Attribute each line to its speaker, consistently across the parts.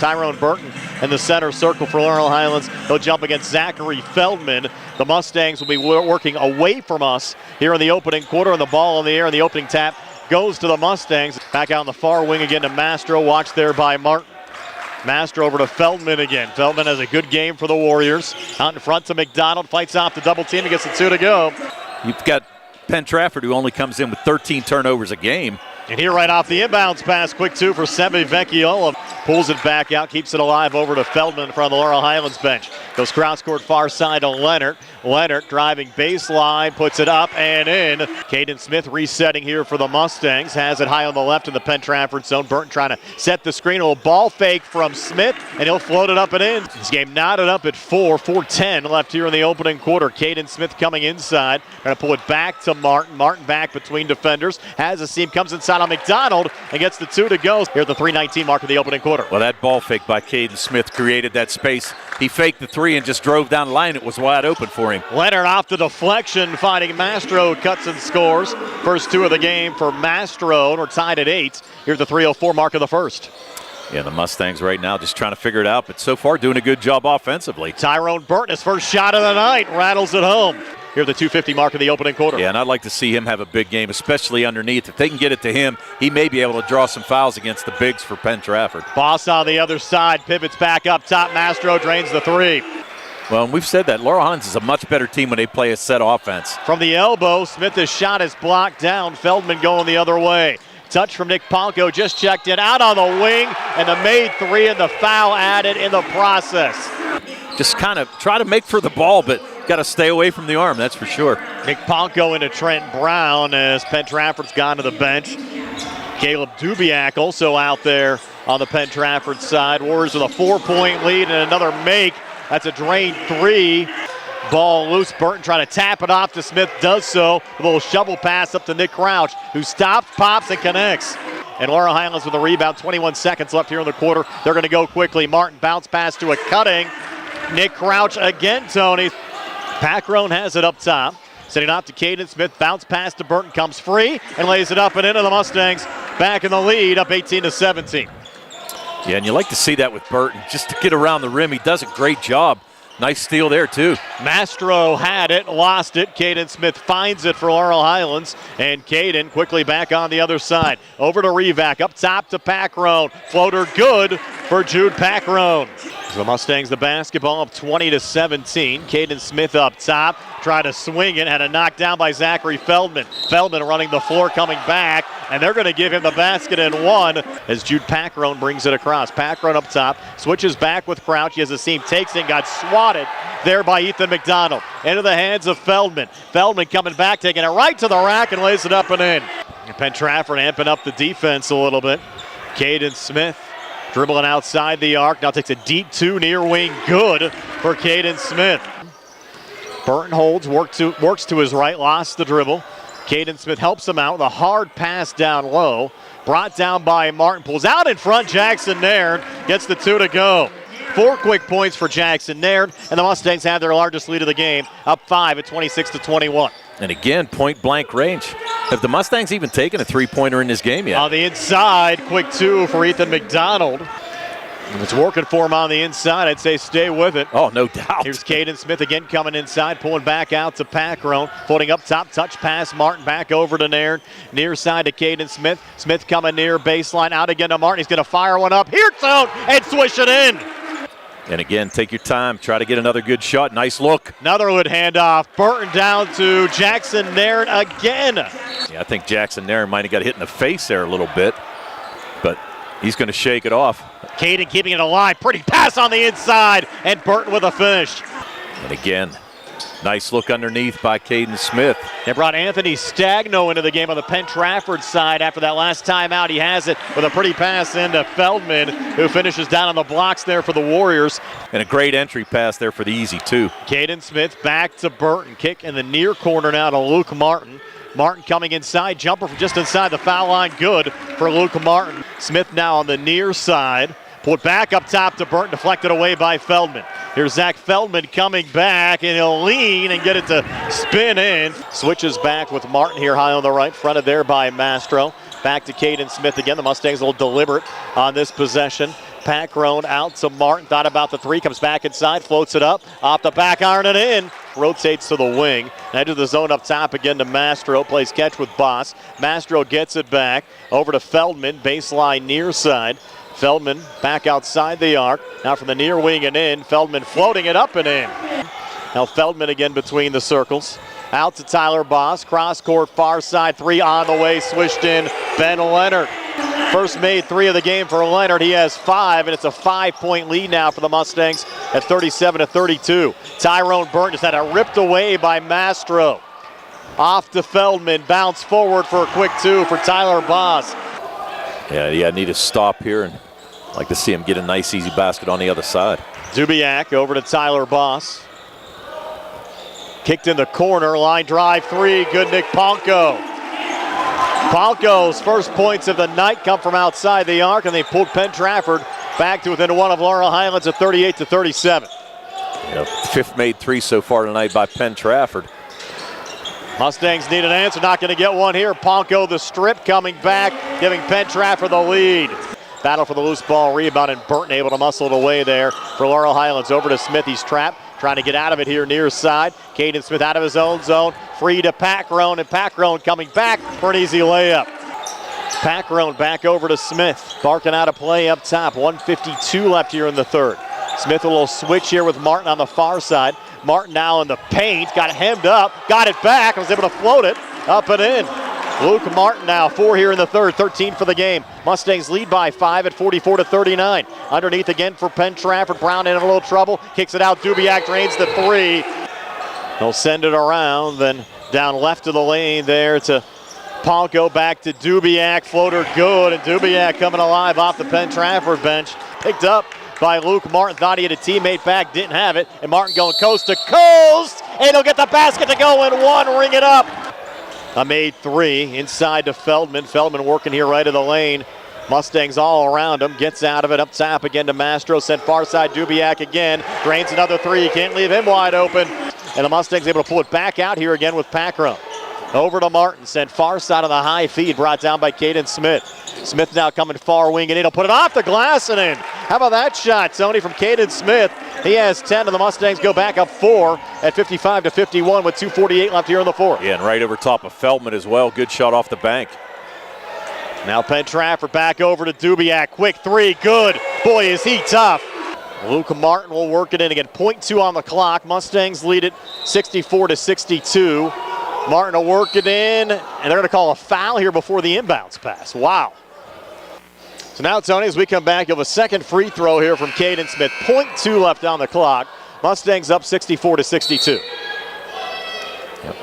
Speaker 1: Tyrone Burton in the center circle for Laurel Highlands. He'll jump against Zachary Feldman. The Mustangs will be working away from us here in the opening quarter, and the ball in the air, and the opening tap goes to the Mustangs. Back out on the far wing again to Mastro, watched there by Martin. Mastro over to Feldman again. Feldman has a good game for the Warriors. Out in front to McDonald, fights off the double team and gets the 2 to go.
Speaker 2: You've got Penn Trafford, who only comes in with 13 turnovers a game.
Speaker 1: And here right off the inbounds pass, quick 2 for Semi Vecchiola. Pulls it back out, keeps it alive over to Feldman in front of the Laurel Highlands bench. Goes cross court far side to Leonard. Leonard driving baseline, puts it up and in. Caden Smith resetting here for the Mustangs. Has it high on the left in the Penn Trafford zone. Burton trying to set the screen. A little ball fake from Smith, and he'll float it up and in. This game knotted up at 4:10 left here in the opening quarter. Caden Smith coming inside. Trying to pull it back to Martin. Martin back between defenders. Has a seam, comes inside on McDonald, and gets the 2 to go. Here at the 3:19 mark of the opening quarter.
Speaker 2: Well, that ball fake by Caden Smith created that space. He faked the 3 and just drove down the line. It was wide open for him.
Speaker 1: Leonard off the deflection, finding Mastro, cuts and scores. First 2 of the game for Mastro, and we're tied at 8. Here's the 3:04 mark of the first.
Speaker 2: Yeah, the Mustangs right now just trying to figure it out, but so far doing a good job offensively.
Speaker 1: Tyrone Burton, his first shot of the night, rattles it home. Here at the 2:50 mark of the opening quarter.
Speaker 2: Yeah, and I'd like to see him have a big game, especially underneath. If they can get it to him, he may be able to draw some fouls against the bigs for Penn Trafford.
Speaker 1: Boss on the other side, pivots back up top. Mastro drains the 3.
Speaker 2: Well, and we've said that Laurel Highlands is a much better team when they play a set offense.
Speaker 1: From the elbow, Smith's shot is blocked down. Feldman going the other way. Touch from Nick Ponko, just checked in, out on the wing, and the made 3 and the foul added in the process.
Speaker 2: Just kind of try to make for the ball, but got to stay away from the arm, that's for sure.
Speaker 1: Nick Ponko into Trent Brown as Penn Trafford's gone to the bench. Caleb Dubiak also out there on the Penn Trafford side. Warriors with a 4-point lead and another make. That's a drained 3. Ball loose. Burton trying to tap it off to Smith. Does so. A little shovel pass up to Nick Crouch, who stops, pops, and connects. And Laurel Highlands with a rebound. 21 seconds left here in the quarter. They're going to go quickly. Martin bounce pass to a cutting. Nick Crouch again, Tony. Packrone has it up top. Sending off to Caden Smith. Bounce pass to Burton. Comes free and lays it up and into the Mustangs. Back in the lead, up 18-17.
Speaker 2: Yeah, and you like to see that with Burton, just to get around the rim. He does a great job. Nice steal there, too.
Speaker 1: Mastro had it, lost it. Caden Smith finds it for Laurel Highlands. And Caden quickly back on the other side. Over to Revac, up top to Packrone. Floater good for Jude Packrone. The Mustangs the basketball up 20-17. Caden Smith up top. Tried to swing it, had a knockdown by Zachary Feldman. Feldman running the floor, coming back, and they're going to give him the basket and 1 as Jude Packrone brings it across. Packrone up top, switches back with Crouch. He has a seam, takes it, got swatted there by Ethan McDonald. Into the hands of Feldman. Feldman coming back, taking it right to the rack and lays it up and in. And Penn Trafford amping up the defense a little bit. Caden Smith dribbling outside the arc. Now takes a deep 2 near wing. Good for Caden Smith. Burton holds, works to his right, lost the dribble. Caden Smith helps him out with a hard pass down low. Brought down by Martin, pulls out in front. Jackson Nairn gets the 2 to go. 4 quick points for Jackson Nairn, and the Mustangs have their largest lead of the game, up 5 at 26-21.
Speaker 2: And again, point blank range. Have the Mustangs even taken a 3-pointer in this game yet?
Speaker 1: On the inside, quick 2 for Ethan McDonald. And it's working for him on the inside. I'd say stay with it.
Speaker 2: Oh, no doubt.
Speaker 1: Here's Caden Smith again coming inside, pulling back out to Packrone. Floating up top, touch pass. Martin back over to Nairn. Near side to Caden Smith. Smith coming near baseline, out again to Martin. He's going to fire one up. Here, zone, and swish it in.
Speaker 2: And again, take your time. Try to get another good shot. Nice look.
Speaker 1: Another good handoff. Burton down to Jackson Nairn again.
Speaker 2: Yeah, I think Jackson Nairn might have got hit in the face there a little bit, but he's going to shake it off.
Speaker 1: Caden keeping it alive. Pretty pass on the inside, and Burton with a finish.
Speaker 2: And again, nice look underneath by Caden Smith.
Speaker 1: They brought Anthony Stagno into the game on the Penn Trafford side after that last timeout. He has it with a pretty pass into Feldman, who finishes down on the blocks there for the Warriors.
Speaker 2: And a great entry pass there for the easy, too.
Speaker 1: Caden Smith back to Burton. Kick in the near corner now to Luke Martin. Martin coming inside, jumper from just inside the foul line, good for Luke Martin. Smith now on the near side. Pulled back up top to Burton, deflected away by Feldman. Here's Zach Feldman coming back, and he'll lean and get it to spin in. Switches back with Martin here high on the right, fronted there by Mastro. Back to Caden Smith again. The Mustangs a little deliberate on this possession. Packrone out to Martin, thought about the three, comes back inside, floats it up, off the back iron and in. Rotates to the wing, edge of the zone up top again to Mastro, plays catch with Boss. Mastro gets it back, over to Feldman, baseline near side. Feldman back outside the arc, now from the near wing and in. Feldman floating it up and in. Now Feldman again between the circles. Out to Tyler Boss, cross court far side, three on the way, swished in, Ben Leonard. First made three of the game for Leonard. He has 5, and it's a 5-point lead now for the Mustangs at 37-32. Tyrone Burton just had it ripped away by Mastro. Off to Feldman, bounce forward for a quick 2 for Tyler Boss.
Speaker 2: Yeah, need a stop here, and I'd like to see him get a nice easy basket on the other side.
Speaker 1: Dubiak over to Tyler Boss. Kicked in the corner, line drive 3, good Nick Ponko. Ponko's first points of the night come from outside the arc, and they pulled Penn Trafford back to within one of Laurel Highlands at 38-37.
Speaker 2: Fifth made 3 so far tonight by Penn Trafford.
Speaker 1: Mustangs need an answer, not going to get one here. Ponko the strip coming back, giving Penn Trafford the lead. Battle for the loose ball rebound, and Burton able to muscle it away there for Laurel Highlands. Over to Smith, he's trapped, trying to get out of it here near side. Caden Smith out of his own zone, free to Packrone, and Packrone coming back for an easy layup. Packrone back over to Smith, barking out a play up top. 1:52 left here in the third. Smith a little switch here with Martin on the far side. Martin now in the paint, got hemmed up, got it back, was able to float it up and in. Luke Martin now 4 here in the third, 13 for the game. Mustangs lead by 5 at 44-39. Underneath again for Penn Trafford. Brown in a little trouble, kicks it out. Dubiak drains the 3. They'll send it around, then down left of the lane there to Ponko, back to Dubiak. Floater good, and Dubiak coming alive off the Penn Trafford bench. Picked up by Luke Martin, thought he had a teammate back, didn't have it, and Martin going coast to coast, and he'll get the basket to go in one, ring it up. A made 3 inside to Feldman. Feldman working here right of the lane. Mustangs all around him. Gets out of it up top again to Mastro. Sent far side. Dubiak again. Drains another 3. Can't leave him wide open. And the Mustangs able to pull it back out here again with Packrone. Over to Martin. Sent far side on the high feed. Brought down by Caden Smith. Smith now coming far wing and in. He'll put it off the glass and in. How about that shot, Tony, from Caden Smith? He has 10, and the Mustangs go back up 4 at 55-51 with 2:48 left here in the fourth.
Speaker 2: Yeah, and right over top of Feldman as well. Good shot off the bank.
Speaker 1: Now Penn Trafford back over to Dubiak. Quick 3, good. Boy, is he tough. Luke Martin will work it in again. 0.2 on the clock. Mustangs lead it 64-62. Martin will work it in, and they're going to call a foul here before the inbounds pass. Wow. So now, Tony, as we come back, you have a second free throw here from Caden Smith. 0.2 left on the clock. Mustangs up 64-62.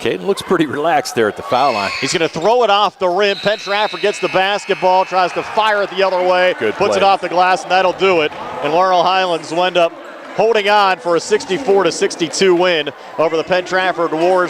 Speaker 2: Caden looks pretty relaxed there at the foul line.
Speaker 1: He's going to throw it off the rim. Penn Trafford gets the basketball, tries to fire it the other way, puts it off the glass, and that'll do it. And Laurel Highlands will end up holding on for a 64-62 win over the Penn Trafford Warriors.